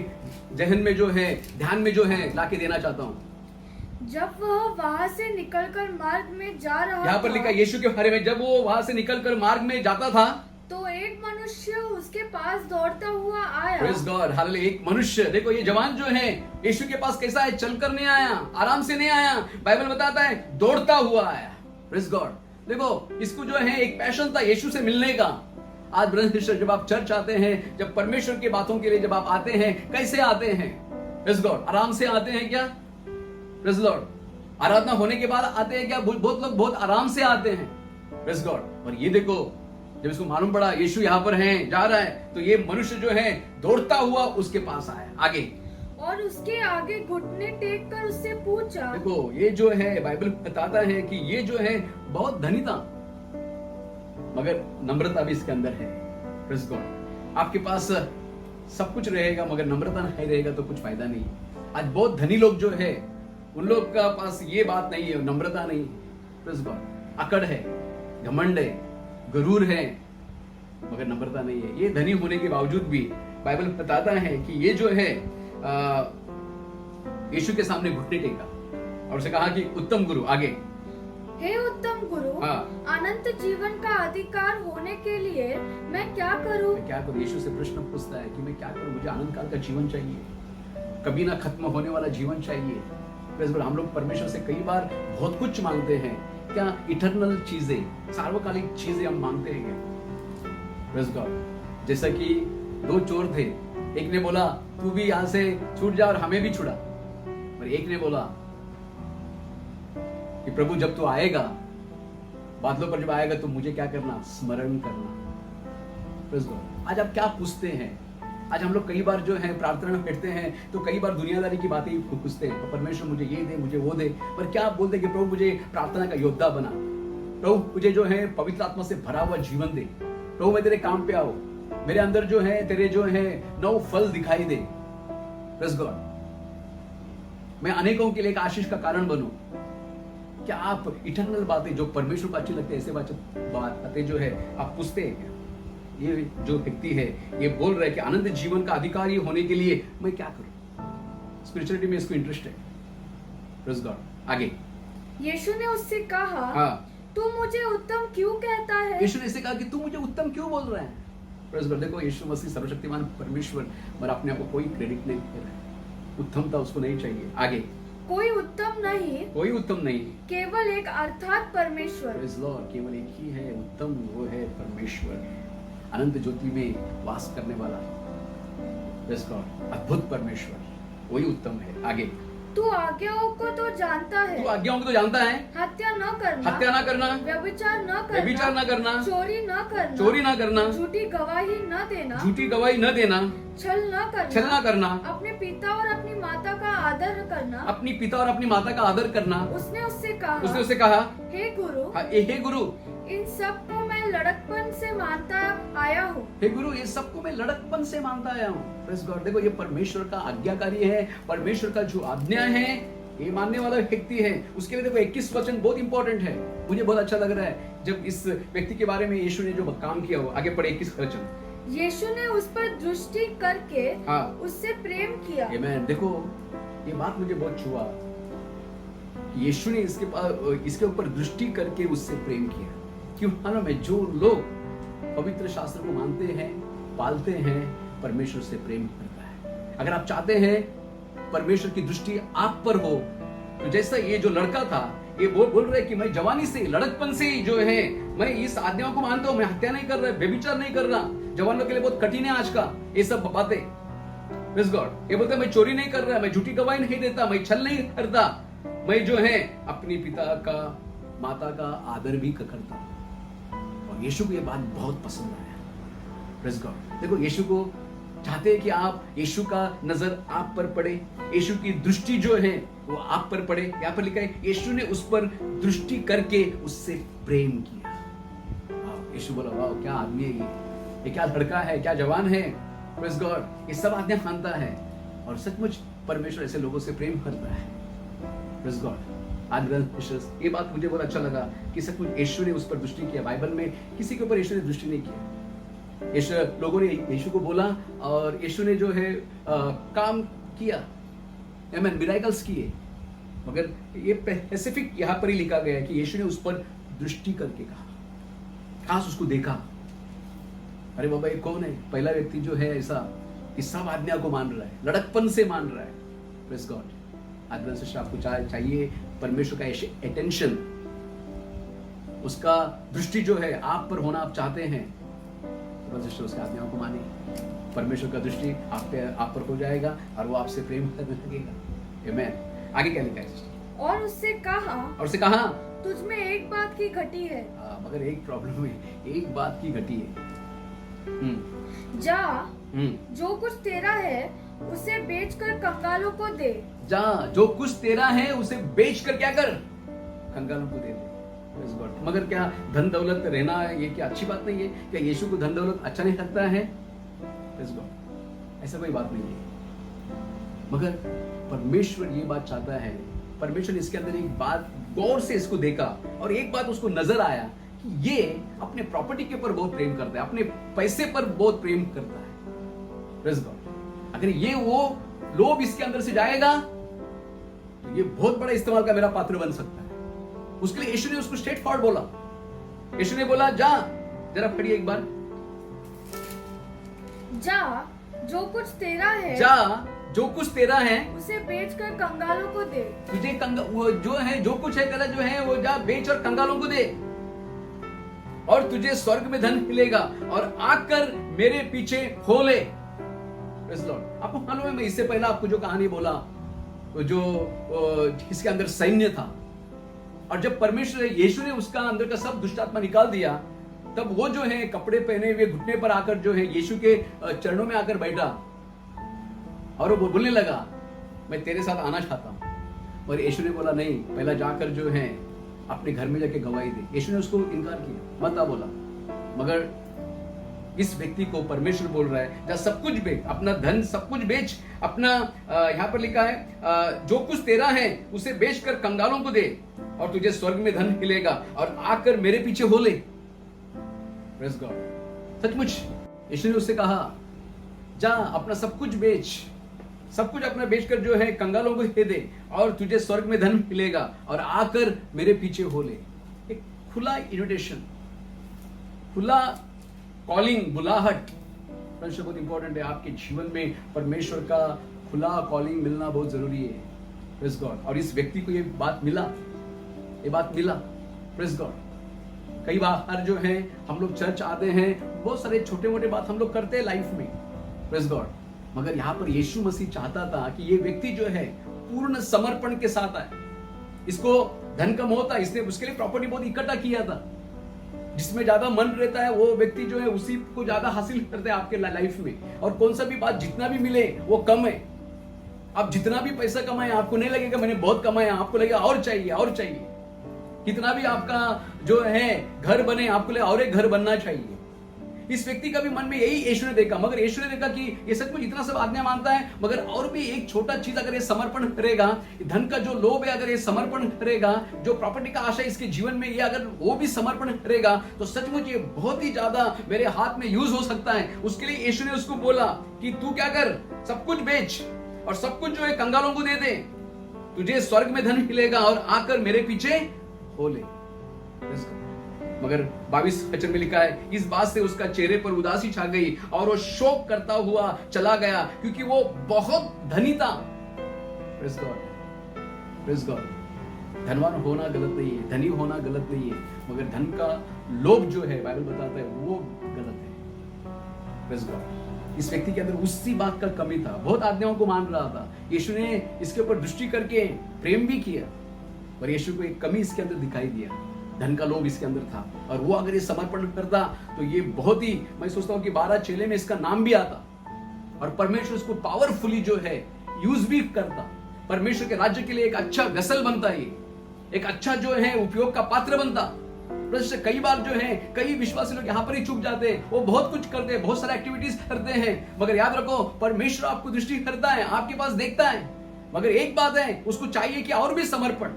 जहन में जो है, ध्यान में जो है लाके देना चाहता हूँ। जब वह वहां से निकलकर मार्ग में जा रहा यहाँ पर लिखा यीशु के बारे में, जब वो वहां से निकलकर मार्ग में जाता था तो एक मनुष्य उसके पास दौड़ता हुआ आया। Praise God. हालेलुया। एक मनुष्य, देखो ये जवान जो है यीशु के पास कैसा है, चलकर नहीं आया, आराम से नहीं आया। बाइबल बताता है दौड़ता हुआ आया। Praise God. देखो इसको जो है एक पैशन था यीशु से मिलने का। आज ब्रदर जब आप चर्च आते हैं, जब परमेश्वर की बातों के लिए जब आप आते हैं, कैसे आते हैं? Praise God. आराम से आते हैं क्या? Praise Lord. आराधना होने के बाद आते हैं क्या? बहुत लोग बहुत आराम से आते हैं। Praise God. और ये देखो जब इसको मालूम पड़ा यीशु यहाँ पर है, जा रहा है, तो ये मनुष्य जो है दौड़ता हुआ उसके पास आया। आगे और उसके आगे घुटने टेक कर उससे पूछा। देखो ये जो है बाइबल बताता है कि ये जो है बहुत धनी था, मगर नम्रता भी इसके अंदर है। Praise God. आपके पास सब कुछ रहेगा मगर नम्रता नहीं रहेगा तो कुछ फायदा नहीं। आज बहुत धनी लोग जो है उन लोग का पास ये बात नहीं है, नम्रता नहीं है। Praise God. अकड़ है, घमंड है, गुरूर है, मगर नम्रता नहीं है। ये धनी होने के बावजूद भी बाइबल बताता है कि ये जो है यीशु के सामने घुटने टेका और उसे कहा कि उत्तम गुरु, आगे हे उत्तम गुरु, हाँ। अनंत जीवन का अधिकार होने के लिए मैं क्या करूं? मैं क्या करूं? यीशु से प्रश्न पूछता है कि मैं क्या करूं, मुझे अनंत काल का जीवन चाहिए, कभी ना खत्म होने वाला जीवन चाहिए। हम लोग परमेश्वर से कई बार बहुत कुछ मांगते हैं, क्या इटर्नल चीजें, सार्वकालिक चीजें हम मांगते हैं क्या? Praise God. जैसा कि दो चोर थे, एक ने बोला तू भी यहां से छूट जा और हमें भी छुड़ा, और एक ने बोला कि प्रभु जब तू आएगा, बादलों पर जब आएगा तो मुझे क्या करना, स्मरण करना। Praise God. आज आप क्या पूछते हैं? आज हम लोग कई बार जो है प्रार्थना में बैठते हैं तो कई बार दुनियादारी की बातें ही पूछते हैं, तो परमेश्वर मुझे ये दे, मुझे वो दे, पर क्या आप बोलते हैं कि प्रभु मुझे प्रार्थना का योद्धा बना, प्रभु मुझे जो है पवित्र आत्मा से भरा हुआ जीवन दे, प्रभु मैं तेरे काम पे आऊं, मेरे अंदर जो है तेरे जो है 9 फल दिखाई दे। Praise God. मैं अनेकों के लिए एक आशीष का कारण बनूं। क्या आप इटर्नल बातें जो परमेश्वर को अच्छी लगती है, ऐसे बातें जो है आप पूछते हैं क्या? ये जो व्यक्ति है ये बोल रहा है कि अनंत जीवन का अधिकारी होने के लिए मैं क्या करूं? स्पिरिचुअलिटी में इसको इंटरेस्ट है। Praise God. आगे यीशु ने उससे कहा, हाँ, तू मुझे उत्तम क्यों कहता है? यीशु ने इससे कहा कि तू मुझे उत्तम क्यों बोल रहा है? Praise God. देखो यीशु मसीह सर्वशक्तिमान परमेश्वर, पर अपने आप को कोई क्रेडिट नहीं दे रहा है, उत्तमता उसको नहीं चाहिए। आगे कोई उत्तम नहीं, कोई उत्तम नहीं, केवल एक अर्थात परमेश्वर। Praise Lord. केवल एक ही है उत्तम, वो है परमेश्वर, अनंत ज्योति में वास करने वाला। Praise God. अद्भुत परमेश्वर, वही उत्तम है। आगे तू आज्ञाओं को तो जानता है, तू आज्ञाओं को तो जानता है, हत्या न करना, हत्या ना करना, व्यभिचार न करना, व्यभिचार ना करना, चोरी न करना, चोरी ना करना, झूठी गवाही न देना, झूठी गवाही न देना, छल न करना, छल ना करना, अपने पिता और अपनी माता का आदर करना। अपनी पिता और अपनी माता का आदर करना। उसने उससे कहा, हे गुरु, हाँ, हे गुरु, इन सब को मैं लड़कपन से मानता आया हूँ। हे गुरु, ये सबको मैं लड़कपन से मानता आया हूँ। Praise God. देखो ये परमेश्वर का आज्ञाकारी है, परमेश्वर का जो आज्ञा है ये मानने वाला व्यक्ति है। उसके लिए देखो 21 वचन बहुत इंपॉर्टेंट है। मुझे बहुत अच्छा लग रहा है जब इस व्यक्ति के बारे में यीशु ने जो काम किया, वो आगे पढ़े 21 वचन। यीशु ने उस पर दृष्टि करके हाँ, उससे प्रेम किया। आमीन। देखो ये बात मुझे बहुत छुआ, यीशु ने इसके ऊपर दृष्टि करके उससे प्रेम किया। क्यों? मालूम है, जो लोग पवित्र शास्त्र को मानते हैं, पालते हैं, परमेश्वर से प्रेम करता है। अगर आप चाहते हैं परमेश्वर की दृष्टि आप पर हो, तो जैसा ये जो लड़का था, ये बोल रहे कि मैं जवानी से, लड़कपन से जो है मैं इस आज्ञाओं को मानता हूं, मैं हत्या नहीं कर रहा, व्यभिचार नहीं कर रहा। जवानों के लिए बहुत कठिन है आज का ये सब बातें। Praise God. ये बोलता है मैं चोरी नहीं कर रहा, मैं झूठी गवाही नहीं देता, मैं छल नहीं करता, मैं जो है अपनी पिता का, माता का आदर भी करता हूं। और यीशु को ये बात बहुत पसंद आया। Praise God. देखो यीशु को चाहते हैं कि आप, यीशु का नजर आप पर पड़े, यीशु की दृष्टि जो है वो आप पर पड़े। यहाँ पर लिखा है यीशु ने उस पर दृष्टि करके उससे प्रेम किया। यीशु बोला वाह क्या आदमी है ये क्या लड़का है, क्या जवान है। Praise God. ये सब आज्ञा मानता है और सचमुच परमेश्वर ऐसे लोगों से प्रेम करता है। Praise God. आज ये बात मुझे बहुत अच्छा लगा कि सचमुच यीशु ने उस पर दृष्टि किया। बाइबल में किसी के ऊपर यीशु ने दृष्टि नहीं किया। यीशु, लोगों ने यीशु को बोला और यीशु ने जो है काम किया, आमीन, मिरेकल्स किए, मगर ये स्पेसिफिक यहाँ पर ही लिखा गया है कि यीशु ने उस पर दृष्टि करके कहा, खास उसको देखा। अरे बाबा ये कौन है? पहला व्यक्ति जो है ऐसा कि सब आज्ञा को मान रहा है, लड़कपन से मान रहा है। Praise God. आज से आपको चाहिए परमेश्वर का अटेंशन, उसका दृष्टि जो है आप पर होना आप चाहते हैं, तो उसकी आज्ञाओं को माने। परमेश्वर का दृष्टि आप पर हो जाएगा और वो आपसे प्रेम करने लगेगा। आमीन। आगे क्या लिखा है? और उससे कहा, तुझ में एक बात की घटी है। मगर एक प्रॉब्लम है, एक बात की घटी है। जा, जो कुछ तेरा है उसे बेचकर कंगालों को दे। जा, जो कुछ तेरा है उसे बेचकर क्या कर? कंगालों को दे दे। मगर क्या धन दौलत रहना ये क्या अच्छी बात नहीं है? क्या यीशु को धन दौलत अच्छा नहीं लगता है? ऐसा कोई बात नहीं है। मगर परमेश्वर ये बात चाहता है। परमेश्वर ने इसके अंदर एक बात गौर से इसको देखा और एक बात उसको नजर आया कि ये अपने प्रॉपर्टी के ऊपर बहुत प्रेम करता है, अपने पैसे पर बहुत प्रेम करता है। Praise God. अगर ये वो लोभ इसके अंदर से जाएगा तो ये बहुत बड़ा इस्तेमाल का मेरा पात्र बन सकता है। उसके लिए यीशु ने उसको स्ट्रेट फॉरवर्ड बोला। यीशु ने बोला, जा, जरा पढ़िए एक बार। जा, जो कुछ तेरा है, जा, जो कुछ तेरा है उसे बेचकर कंगालों को दे। तुझे वो जो है, जो कुछ है तेरा जो है वो जा बेच और कंगालों को दे, और तुझे स्वर्ग में धन मिलेगा, और आकर मेरे पीछे हो ले। Praise Lord. आपको मालूम है, मैं इससे पहले आपको जो कहानी बोला, जो इसके अंदर सैन्य था, और जब परमेश्वर यीशु ने उसका अंदर का सब दुष्ट आत्मा निकाल दिया, तब वो जो है कपड़े पहने हुए घुटने पर आकर जो है यीशु के चरणों में आकर बैठा, और वो बोलने लगा, मैं तेरे साथ आना चाहता हूं। और यीशु ने बोला, नहीं, पहला जाकर जो है अपने घर में जाके गवाही दे। यीशु ने उसको इनकार किया, मत आ बोला। मगर इस व्यक्ति को परमेश्वर बोल रहा है, जा सब कुछ बेच, अपना धन सब कुछ बेच, अपना यहाँ पर लिखा है, जो कुछ तेरा है उसे बेचकर कंगालों को दे, और तुझे स्वर्ग में धन मिलेगा, और आकर मेरे पीछे हो ले। Praise God. सचमुच यीशु ने उससे कहा, जा अपना सब कुछ बेच, सब कुछ अपना बेचकर जो है कंगालों को दे, और तुझे स्वर्ग में धन मिलेगा, और आकर मेरे पीछे हो ले। एक खुला इन्विटेशन, खुला कॉलिंग, बुलाहट। फ्रेंड्स, बहुत इंपॉर्टेंट है आपके जीवन में परमेश्वर का खुला कॉलिंग मिलना बहुत जरूरी है। Praise God. और इस व्यक्ति को ये बात मिला। Praise God. कई बार जो है हम लोग चर्च आते हैं, बहुत सारे छोटे मोटे बात हम लोग करते हैं लाइफ में। Praise God. मगर यहाँ पर यीशु मसीह चाहता था कि ये व्यक्ति जो है पूर्ण समर्पण के साथ आए। इसको धन का मोह था, इसने उसके लिए प्रॉपर्टी बहुत इकट्ठा किया था। जिसमें ज्यादा मन रहता है वो व्यक्ति जो है उसी को ज्यादा हासिल करता है आपके लाइफ में। और कौन सा भी बात जितना भी मिले वो कम है। आप जितना भी पैसा कमाए आपको नहीं लगेगा मैंने बहुत कमाया, आपको लगेगा और चाहिए और चाहिए। कितना भी आपका जो है घर बने आपको लगेगा और एक घर बनना चाहिए। इस व्यक्ति का भी मन में यही यीशु ने देखा। मगर यीशु ने देखा कि ये सचमुच इतना सब आज्ञा मानता है, मगर और भी एक छोटा चीज अगर ये समर्पण करेगा, धन का जो लोभ है अगर ये समर्पण करेगा, जो प्रॉपर्टी का आशा इसके जीवन में ये अगर वो भी समर्पण करेगा तो सचमुच ये बहुत ही ज्यादा मेरे हाथ में यूज हो सकता है। उसके लिए यीशु ने उसको बोला कि तू क्या कर, सब कुछ बेच और सब कुछ जो है कंगालों को दे दे, तुझे स्वर्ग में धन मिलेगा और आकर मेरे पीछे हो ले। मगर 22 वचन में लिखा है, इस बात से उसका चेहरे पर उदासी छा गई और वो शोक करता हुआ चला गया क्योंकि वो बहुत धनी था। Praise God, praise God. धनवान होना गलत नहीं है, धनी होना गलत नहीं है, मगर धन का लोभ जो है बाइबल बताता है वो गलत है। Praise God. इस व्यक्ति के अंदर उसी बात का कमी था, बहुत आज्ञाओं को मान रहा था। यीशु ने इसके ऊपर दृष्टि करके प्रेम भी किया, पर यीशु को एक कमी इसके अंदर दिखाई दिया, धन का लोभ इसके अंदर था। और वो अगर ये समर्पण करता तो ये बहुत ही, मैं सोचता हूँ कि 12 चेले में इसका नाम भी आता और परमेश्वर इसको पावरफुली जो है यूज भी करता, परमेश्वर के राज्य के लिए एक अच्छा वेसल बनता, ये एक अच्छा जो है उपयोग का पात्र बनता। कई बार जो है कई विश्वासी लोग यहाँ पर ही चुप जाते हैं, वो बहुत कुछ करते हैं, बहुत सारे एक्टिविटीज करते हैं, मगर याद रखो परमेश्वर आपको दृष्टि करता है, आपके पास देखता है। मगर एक बात है, उसको चाहिए कि और भी समर्पण,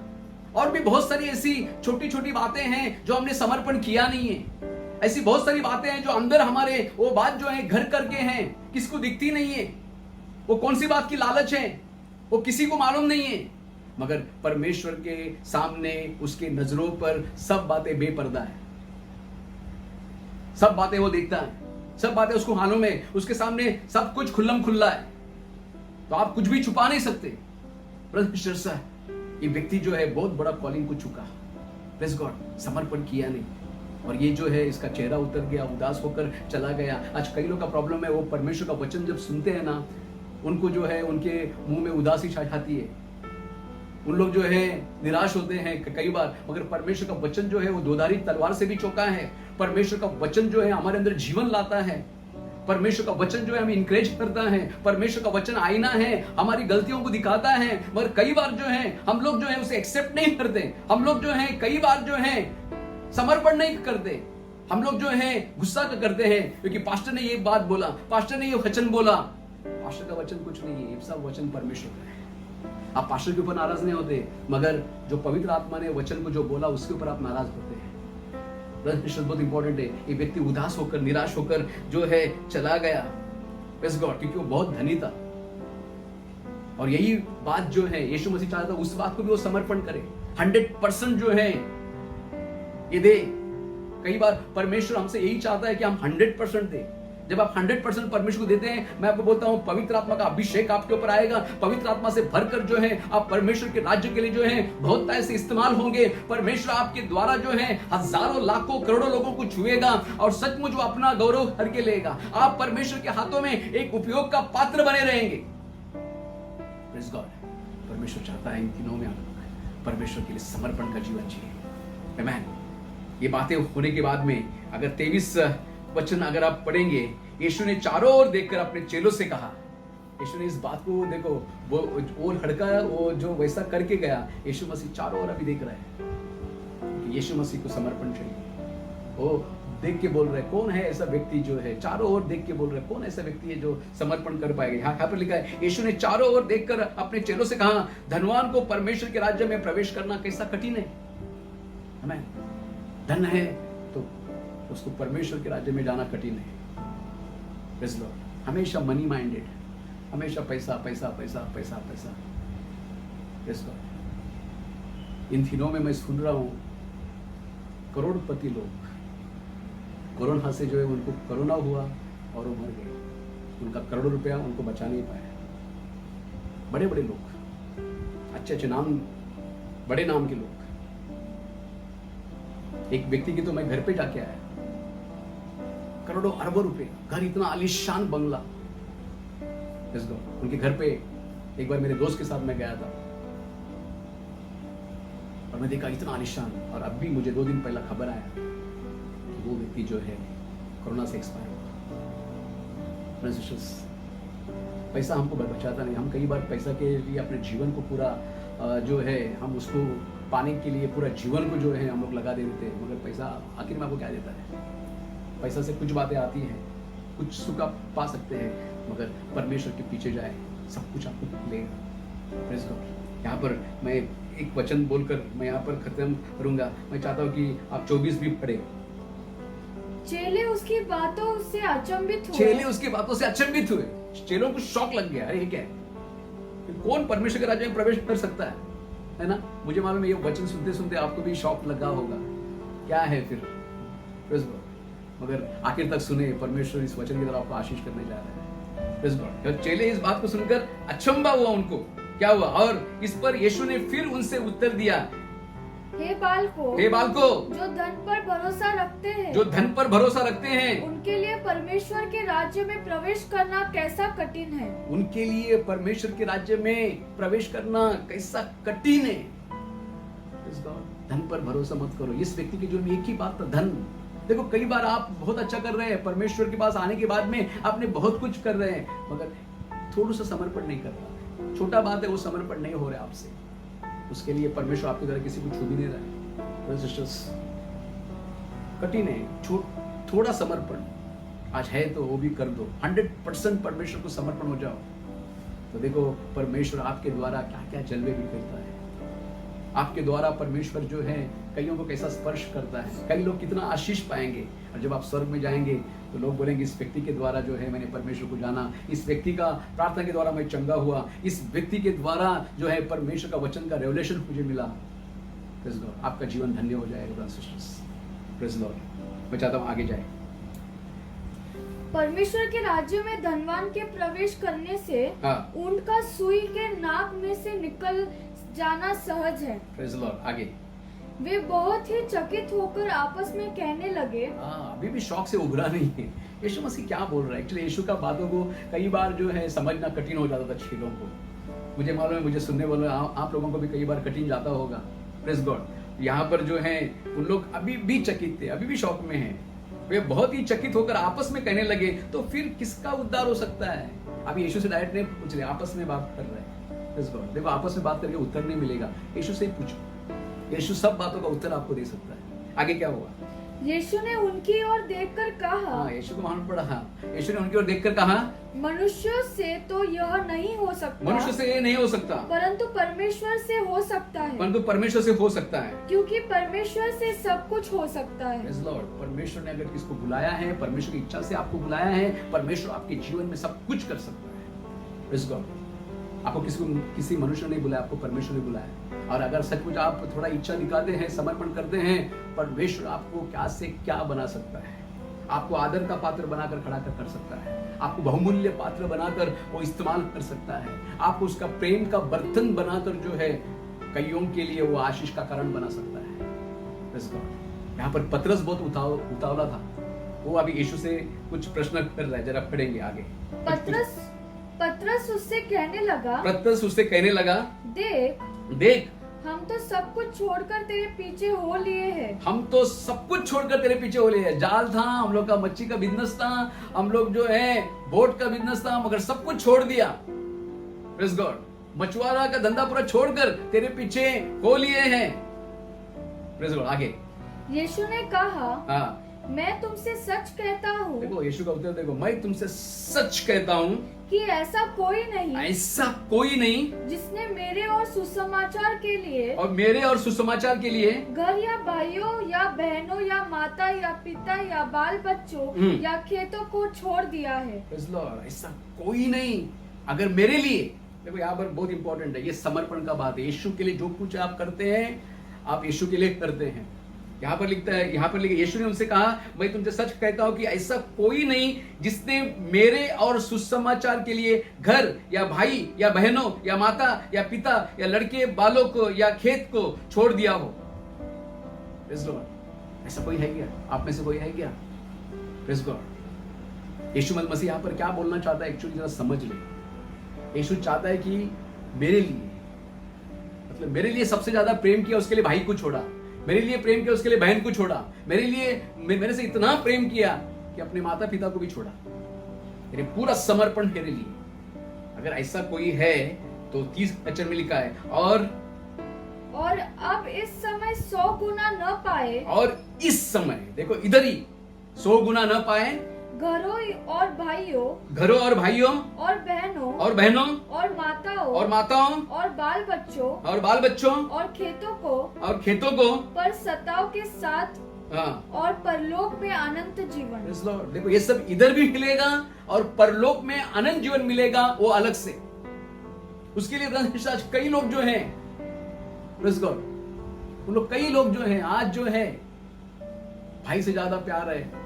और भी बहुत सारी ऐसी छोटी छोटी बातें हैं जो हमने समर्पण किया नहीं है। ऐसी बहुत सारी बातें हैं जो अंदर हमारे वो बात जो है घर करके हैं, किसको दिखती नहीं है। वो कौन सी बात की लालच है वो किसी को मालूम नहीं है, मगर परमेश्वर के सामने उसके नजरों पर सब बातें बेपर्दा है, सब बातें वो देखता है, सब बातें उसको मालूम है, उसके सामने सब कुछ खुल्लम खुल्ला है, तो आप कुछ भी छुपा नहीं सकते। ये व्यक्ति जो है बहुत बड़ा कॉलिंग को चुका, प्रेज़ गॉड, समर्पण किया नहीं, और ये जो है इसका चेहरा उतर गया, उदास होकर चला गया। आज कई लोग का प्रॉब्लम है, वो परमेश्वर का वचन जब सुनते हैं ना, उनको जो है उनके मुंह में उदासी छा जाती है, उन लोग जो है निराश होते हैं कई बार। मगर परमेश्वर का वचन जो है वो दोधारी तलवार से भी चौका है। परमेश्वर का वचन जो है हमारे अंदर जीवन लाता है, परमेश्वर का वचन जो है हमें इंकरेज करता है, परमेश्वर का वचन आईना है, हमारी गलतियों को दिखाता है। मगर कई बार जो है हम लोग जो है उसे एक्सेप्ट नहीं करते, हम लोग जो है कई बार जो है समर्पण नहीं करते, हम लोग जो है गुस्सा करते हैं क्योंकि पास्टर ने ये बात बोला, पास्टर ने ये वचन बोला। पास्टर का वचन कुछ नहीं है, ये सब वचन परमेश्वर का है। आप पास्टर के ऊपर नाराज नहीं होते, मगर जो पवित्र आत्मा ने वचन को जो बोला उसके ऊपर आप नाराज होते हैं। बहुत इंपॉर्टेंट है। ये व्यक्ति उदास होकर, निराश होकर जो है चला गया, प्रेज़ गॉड, क्योंकि वो बहुत धनी था। और यही बात जो है यीशु मसीह चाहता था, उस बात को भी वो समर्पण करे, 100% जो है ये दे। कई बार परमेश्वर हमसे यही चाहता है कि हम 100% दे। जब आप 100% परमेश्वर को देते हैं, मैं आपको बोलता हूं, पवित्र आत्मा का अभिषेक आपके ऊपर आएगा। पवित्र आत्मा से भरकर जो है आप परमेश्वर के राज्य के लिए जो है बहुत ऐसे इस्तेमाल होंगे। परमेश्वर आपके द्वारा जो है हजारों, लाखों, करोड़ों लोगों को छुएगा और सचमुच वो अपना गौरव हर के लेगा। आप परमेश्वर के हाथों में एक उपयोग का पात्र बने रहेंगे। Praise God. परमेश्वर चाहता है इन दिनों में आप परमेश्वर के लिए समर्पण का जीवन जिए। आमीन। ये बातें होने के बाद में अगर 23 वचन अगर आप पढ़ेंगे, यीशु ने चारों ओर देखकर अपने चेलों से कहा। यीशु ने इस बात को देखो, वो लड़का वो जो वैसा करके गया, यीशु मसीह चारों ओर अभी देख रहा है। यीशु मसीह को समर्पण चाहिए। वो देख के बोल रहे हैं, कौन है ऐसा व्यक्ति जो है, चारों ओर देख के बोल रहे हैं, कौन ऐसा व्यक्ति है जो समर्पण कर पाएगा। यहाँ पर लिखा है, यीशु ने चारों ओर देखकर अपने चेलों से कहा, धनवान को परमेश्वर के राज्य में प्रवेश करना कैसा कठिन है। आमीन। धन है तो उसको परमेश्वर के राज्य में जाना कठिन है। Praise Lord. हमेशा मनी माइंडेड, हमेशा पैसा पैसा पैसा पैसा पैसा। Praise Lord. इन दिनों में मैं सुन रहा हूं करोड़पति लोग, कोरोना से जो है उनको कोरोना हुआ और वो मर गए। उनका करोड़ों रुपया उनको बचा नहीं पाया। बड़े बड़े लोग, अच्छे अच्छे नाम, बड़े नाम के लोग। एक व्यक्ति की तो मैं घर पे जाके आया, करोड़ों अरबों रुपए, घर, इतना आलीशान बंगला। उनके घर पे एक बार मेरे दोस्त के साथ मैं गया था और मैं देखा इतना आलीशान। और अब भी मुझे 2 दिन पहला खबर आया कि वो व्यक्ति जो है कोरोना से एक्सपायर हुआ। पैसा हमको बचाता नहीं। हम कई बार पैसा के लिए अपने जीवन को पूरा जो है हम उसको पाने के लिए पूरा जीवन को जो है हम लोग लगा देते हैं, मगर पैसा आखिर में आपको क्या देता है। पैसा से कुछ बातें आती हैं, कुछ सुख आप पा सकते हैं, मगर परमेश्वर के पीछे जाए सब कुछ आपको मिलेगा। Praise God. यहाँ पर मैं एक वचन बोलकर मैं यहाँ पर खत्म करूंगा। मैं चाहता हूँ कि आप 24 भी पढ़े। चेले उसकी बातों से अचंभित हुए। चेले उसकी बातों से अचंभित हुए। चेलों को शौक लग गया, अरे ये क्या है, कौन परमेश्वर के राज्य में प्रवेश कर सकता है ना। मुझे मालूम है ये वचन सुनते सुनते आपको भी शौक लगा होगा, क्या है फिर। Praise God. मगर आखिर तक सुने, परमेश्वर इस वचन की तरफ आपको आशीष करने जा रहा है। Praise God. चेले इस बात को सुनकर अचंभा हुआ उनको, क्या हुआ। और इस पर यीशु ने फिर उनसे उत्तर दिया, हे बालकों, जो धन पर भरोसा रखते हैं, उनके लिए परमेश्वर के राज्य में प्रवेश करना कैसा कठिन है। उनके लिए परमेश्वर के राज्य में प्रवेश करना कैसा कठिन है। धन पर भरोसा मत करो। इस व्यक्ति के जीवन में एक ही बात था, धन। देखो कई बार आप बहुत अच्छा कर रहे हैं, परमेश्वर के पास आने के बाद में आपने बहुत कुछ कर रहे हैं, मगर थोड़ा सा समर्पण नहीं कर रहा। छोटा बात है, वो समर्पण नहीं हो रहा है आपसे। उसके लिए परमेश्वर आपकी तरह किसी को छू भी नहीं रहा है। सिस्टर्स, कठिन है। थोड़ा समर्पण आज है तो वो भी कर दो। 100% परमेश्वर को समर्पण हो जाओ तो देखो परमेश्वर आपके द्वारा क्या क्या जलवे भी करता है। आपके द्वारा परमेश्वर जो है कईयों को कैसा स्पर्श करता है। कई लोग कितना आशीष पाएंगे। और जब आप स्वर्ग में जाएंगे तो लोग बोलेंगे इस व्यक्ति के द्वारा जो है मैंने परमेश्वर को जाना, इस व्यक्ति का प्रार्थना के द्वारा मैं चंगा हुआ, इस व्यक्ति के द्वारा जो है परमेश्वर का वचन का रेवलेशन मुझे मिला। Praise Lord. आपका जीवन धन्य हो जाएगा सिस्टर्स। Praise Lord. मैं चाहता हूँ आगे जाए। परमेश्वर के राज्य में धनवान के प्रवेश करने से ऊंट का सुई के नाक में से निकल जाना सहज है। Praise Lord. आगे। वे बहुत ही चकित होकर आपस में कहने लगे। अभी भी शौक से उभरा नहीं है। यीशु मसीह क्या बोल रहा है। एक्चुअली यीशु का बातों को कई बार जो है समझना कठिन हो जाता था चेलों को। मुझे मालूम है, मुझे सुनने वाले आप लोगों को भी कई बार कठिन जाता होगा। Praise God. यहाँ पर जो है उन लोग अभी भी चकित थे, अभी भी शौक में हैं। वे बहुत ही चकित होकर आपस में कहने लगे तो फिर किसका उद्धार हो सकता है। अभी यीशु से डायरेक्ट नहीं पूछ रहे, आपस में बात कर रहे हैं। Praise God. देखो आपस में बात करके उत्तर नहीं मिलेगा, यीशु से ही पूछो। यीशु सब बातों का उत्तर आपको दे सकता है। आगे क्या हुआ। यीशु ने उनकी ओर देखकर कहा, हाँ, यीशु को मालूम पड़ा। हाँ, यीशु ने उनकी ओर देखकर कहा, मनुष्यों से तो यह नहीं हो सकता, मनुष्य से ये नहीं हो सकता, परंतु परमेश्वर से हो सकता है, परंतु परमेश्वर से हो सकता है। क्योंकि परमेश्वर से सब कुछ हो सकता है। Praise Lord, परमेश्वर ने अगर किसको बुलाया है, परमेश्वर की इच्छा से आपको बुलाया है, परमेश्वर आपके जीवन में सब कुछ कर सकता है। Praise God, आपको किसी मनुष्य ने बुलाया, आपको परमेश्वर ने बुलाया। और अगर सचमुच आप थोड़ा इच्छा दिखाते हैं, समर्पण करते हैं, परमेश्वर आपको क्या से क्या बना सकता है। आपको आदर का पात्र बनाकर खड़ा कर सकता है, आपको बहुमूल्य पात्र बनाकर वो इस्तेमाल कर सकता है, आपको उसका प्रेम का बर्तन बनाकर जो है कईयों के लिए वो आशीष का कारण बना सकता है। Praise God, यहाँ पर पतरस बहुत उतावला था। वो अभी यीशु से कुछ प्रश्न कर रहा है, जरा पढ़ेंगे आगे। पतरस उससे कहने लगा, पतरस उससे कहने लगा, देख हम तो सब कुछ छोड़कर तेरे पीछे हो लिए हैं। हम तो सब कुछ छोड़कर तेरे पीछे हो लिए हैं। जाल था, हम लोग का मच्छी का बिजनेस था, हम लोग जो है बोट का बिजनेस था, मगर सब कुछ छोड़ दिया। प्रेज़ गॉड, मछुआरा का धंधा पूरा छोड़कर तेरे पीछे हो लिए हैं। प्रेज़ गॉड, आगे यीशु ने कहा, हाँ, मैं तुमसे सच कहता हूँ, देखो यीशु का उत्तर देखो, मैं तुमसे सच कहता हूँ कि ऐसा कोई नहीं जिसने मेरे और सुसमाचार के लिए घर या भाइयों या बहनों या माता या पिता या बाल बच्चों या खेतों को छोड़ दिया है। ऐसा कोई नहीं। अगर मेरे लिए, देखो यहाँ पर बहुत इंपॉर्टेंट है, ये समर्पण का बात है। यीशु के लिए जो कुछ आप करते हैं, आप यीशु के लिए करते हैं। यहाँ पर लिखता है, यहाँ पर लिखा, यीशु ने उनसे कहा, मैं तुमसे सच कहता हूँ कि ऐसा कोई नहीं जिसने मेरे और सुसमाचार के लिए घर या भाई या बहनों या माता या पिता या लड़के बालों को या खेत को छोड़ दिया हो। ऐसा कोई है क्या? आप में से कोई है क्या? प्रेज़ गॉड, यीशु मसीह यहाँ पर क्या बोलना चाहता है एक्चुअली जरा समझ ले। यीशु चाहता है कि मेरे लिए, मतलब मेरे लिए सबसे ज्यादा प्रेम किया, उसके लिए भाई को छोड़ा, मेरे लिए प्रेम किया, उसके लिए बहन को छोड़ा, मेरे से इतना प्रेम किया कि अपने माता पिता को भी छोड़ा। मेरे पूरा समर्पण मेरे लिए। अगर ऐसा कोई है तो 30 अक्षर में लिखा है, और अब इस समय 100 गुना न पाए, और इस समय देखो इधर ही 100 गुना न पाए, घरों और भाइयों और बहनों और माताओं और बाल बच्चों और खेतों को पर सताव के साथ, हाँ, और परलोक में अनंत जीवन। देखो ये सब इधर भी मिलेगा और परलोक में अनंत जीवन मिलेगा, वो अलग से। उसके लिए कई लोग जो हैं, प्रेज़ गॉड, उन लोग कई लोग जो हैं आज जो है भाई से ज्यादा प्यार है,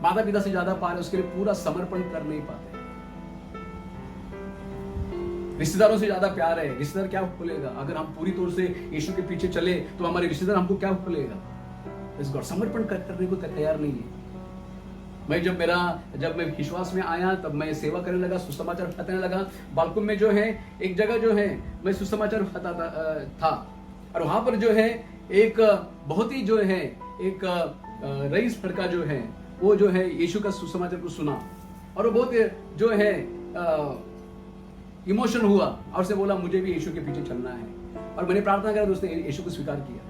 माता पिता से ज्यादा प्यार है, उसके लिए पूरा समर्पण कर नहीं पाते। रिश्तेदारों से ज्यादा प्यार है, रिश्तेदार क्या बोलेगा? अगर हम पूरी तौर से यीशु के पीछे चले तो हमारे रिश्तेदार हमको क्या बोलेगा? समर्पण करने को तैयार नहीं है। जब मैं विश्वास में आया तब मैं सेवा करने लगा, सुसमाचार बताने लगा। बालकुम में जो है एक जगह जो है मैं सुसमाचार बताता था, और वहां पर जो है एक बहुत ही जो है एक रईस लड़का जो है वो जो है यीशु का सुसमाचार को सुना, और वो बहुत जो है इमोशन हुआ, और उसने बोला मुझे भी यीशु के पीछे चलना है। और मैंने प्रार्थना करा तो उसने यीशु को स्वीकार किया।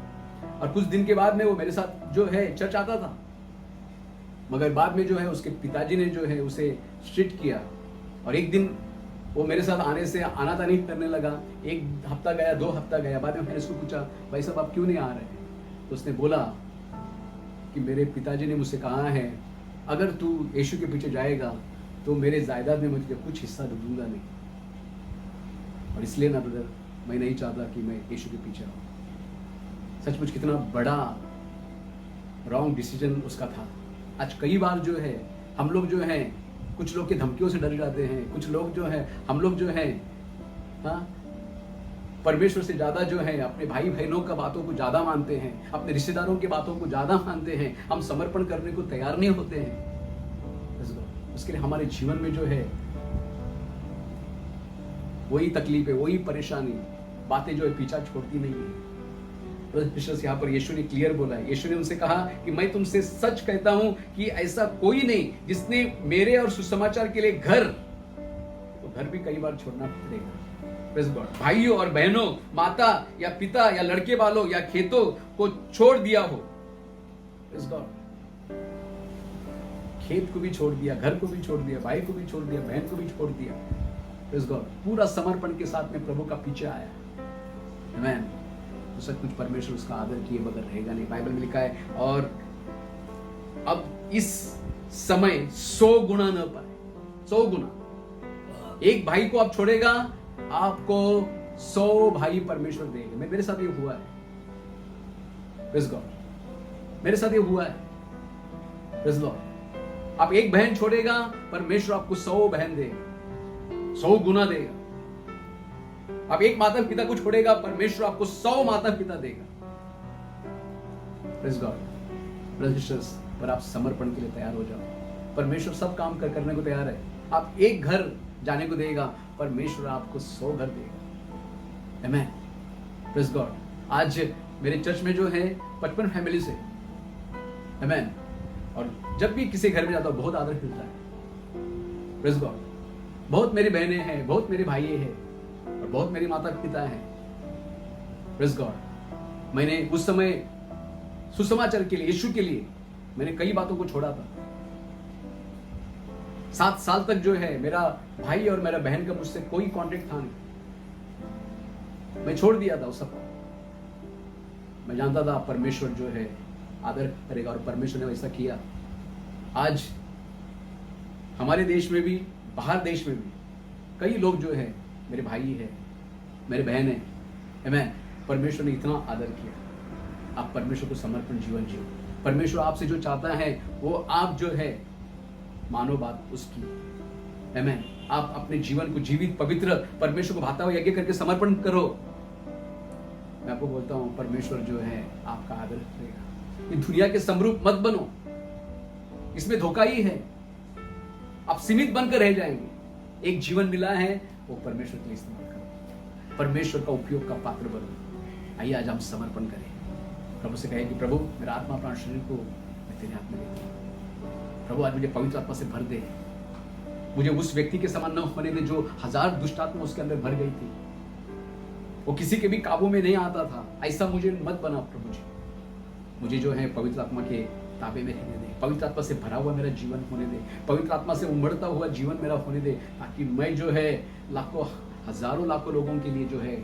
और कुछ दिन के बाद में वो मेरे साथ जो है चर्च आता था, मगर बाद में जो है उसके पिताजी ने जो है उसे स्ट्रिक्ट किया, और एक दिन वो मेरे साथ आना नहीं करने लगा। 1 हफ्ता गया, 2 हफ्ता गया, बाद में मैंने उसको पूछा, भाई साहब आप क्यों नहीं आ रहे? तो उसने बोला कि मेरे पिताजी ने मुझसे कहा है अगर तू यीशु के पीछे जाएगा तो मेरे जायदाद में मुझे कुछ हिस्सा दूंगा नहीं, और इसलिए ना ब्रदर मैं नहीं चाहता कि मैं यीशु के पीछे रहूं। सचमुच कितना बड़ा रॉन्ग डिसीजन उसका था। आज कई बार जो है हम लोग जो है कुछ लोग की धमकियों से डर जाते हैं, कुछ लोग जो है हम लोग जो है हाँ परमेश्वर से ज्यादा जो है अपने भाई बहनों का बातों को ज्यादा मानते हैं, अपने रिश्तेदारों की बातों को ज्यादा मानते हैं, हम समर्पण करने को तैयार नहीं होते हैं। उसके लिए हमारे जीवन में जो है वही तकलीफ है, वही परेशानी, बातें जो है पीछा छोड़ती नहीं है। यहाँ पर यीशु ने क्लियर बोला है। यीशु ने उनसे कहा कि मैं तुमसे सच कहता हूं कि ऐसा कोई नहीं जिसने मेरे और सुसमाचार के लिए घर भी कई बार छोड़ना पड़ेगा, भाइयों और बहनों, माता या पिता या लड़के वालों या खेतों को छोड़ दिया हो। Praise God. खेत को भी छोड़ दिया, घर को भी छोड़ दिया, भाई को भी छोड़ दिया, बहन को भी छोड़ दिया। Praise God. पूरा समर्पण के साथ में प्रभु का पीछे आया। Amen. तो सचमुच परमेश्वर उसका आदर किए बगैर रहेगा नहीं। बाइबल में लिखा है, और अब इस समय 100 गुना न पाए, 100 गुना। एक भाई को आप छोड़ेगा, आपको 100 भाई परमेश्वर देगा। मेरे साथ ये हुआ है। Praise God. मेरे साथ ये हुआ है। Praise Lord. आप एक बहन छोड़ेगा, परमेश्वर आपको 100 बहन देगा, 100 गुना देगा। आप एक माता पिता को छोड़ेगा, परमेश्वर आपको 100 माता पिता देगा। Praise God. Brothers, पर आप समर्पण के लिए तैयार हो जाओ। परमेश्वर सब काम करने को तैयार है। आप एक घर जाने को देगा, परमेश्वर आपको 100 घर देगा। Amen. Praise God. आज मेरे चर्च में जो है 55 फैमिली से, Amen. और जब भी किसी घर में जाता हूं बहुत आदर मिलता है। Praise God. बहुत मेरी बहनें हैं, बहुत मेरे भाई हैं, और बहुत मेरी माता पिता हैं। Praise God. मैंने उस समय सुसमाचार के लिए, यीशु के लिए मैंने कई बातों को छोड़ा था। 7 साल तक जो है मेरा भाई और मेरा बहन का मुझसे कोई कांटेक्ट था नहीं। मैं छोड़ दिया था उस सब। मैं जानता था परमेश्वर जो है आदर करेगा, और परमेश्वर ने वैसा किया। आज हमारे देश में भी, बाहर देश में भी कई लोग जो है मेरे भाई है, मेरे बहन है। आमीन। परमेश्वर ने इतना आदर किया। आप परमेश्वर को समर्पण जीवन जियो। परमेश्वर आपसे जो चाहता है वो आप जो है मानो बात उसकी। आमीन। आप अपने जीवन को जीवित पवित्र परमेश्वर को भाता हुआ यज्ञ करके समर्पण करो। मैं आपको बोलता हूं परमेश्वर जो है आपका आदर करेगा। ये दुनिया के समरूप मत बनो, इसमें धोखा ही है। आप सीमित बनकर रह जाएंगे। एक जीवन मिला है, वो परमेश्वर के लिए इस्तेमाल करो, परमेश्वर का उपयोग का पात्र बनो। आइए आज हम समर्पण करें। प्रभु से कहें कि प्रभु मेरा आत्मा प्राण शरीर को मैं तेरे हाथ में देता हूं। प्रभु आज मुझे पवित्र आत्मा से भर दे। मुझे उस व्यक्ति के समान न होने दे जो 1000 दुष्ट आत्मा उसके अंदर भर गई थी। वो किसी के भी काबू में नहीं आता था। ऐसा मुझे मत बना प्रभु जी। मुझे जो है पवित्र आत्मा के ताबे में रहने दे। पवित्र आत्मा से भरा हुआ मेरा जीवन होने दे। पवित्र आत्मा से उमड़ता हुआ जीवन मेरा होने दे, ताकि मैं जो है लाखों हजारों लाखों लोगों के लिए जो है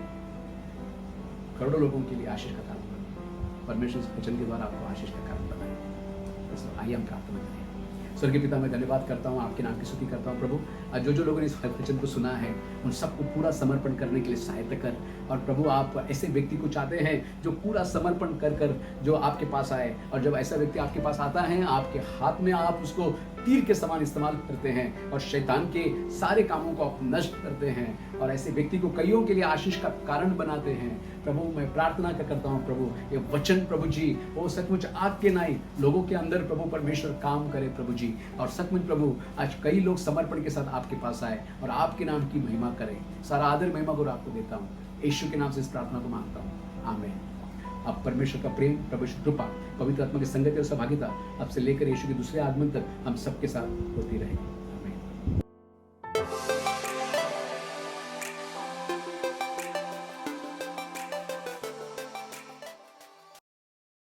करोड़ों लोगों के लिए आशीष का कारण बनाए। परमेश्वर इस वचन के द्वारा आपको आशीष का कारण बनाए। आइए हम प्रार्थना करें। स्वर्गीय पिता, मैं धन्यवाद करता हूँ, आपके नाम की स्तुति करता हूँ। प्रभु आज जो लोगों ने इस वचन को सुना है उन सबको पूरा समर्पण करने के लिए सहायता कर। और प्रभु आप ऐसे व्यक्ति को चाहते हैं जो पूरा समर्पण कर कर जो आपके पास आए। और जब ऐसा व्यक्ति आपके पास आता है, आपके हाथ में आप उसको तीर के समान इस्तेमाल करते हैं और शैतान के सारे कामों को आप नष्ट करते हैं और ऐसे व्यक्ति को कईयों के लिए आशीष का कारण बनाते हैं। प्रभु मैं प्रार्थना करता हूँ प्रभु ये वचन प्रभु जी वो सचमुच आपके नाई लोगों के अंदर प्रभु परमेश्वर काम करे प्रभु जी। और सचमुच प्रभु आज कई लोग समर्पण के साथ आपके पास आए और आपके नाम की महिमा करें। सारा आदर महिमा को आपको देता हूँ, यीशु के नाम से इस प्रार्थना को मांगता हूँ, आमीन। अब परमेश्वर का प्रेम, प्रभु कृपा, पवित्र आत्मा की संगति और सहभागिता अब से लेकर यीशु के दूसरे आगमन तक हम सबके साथ होती रहेगी।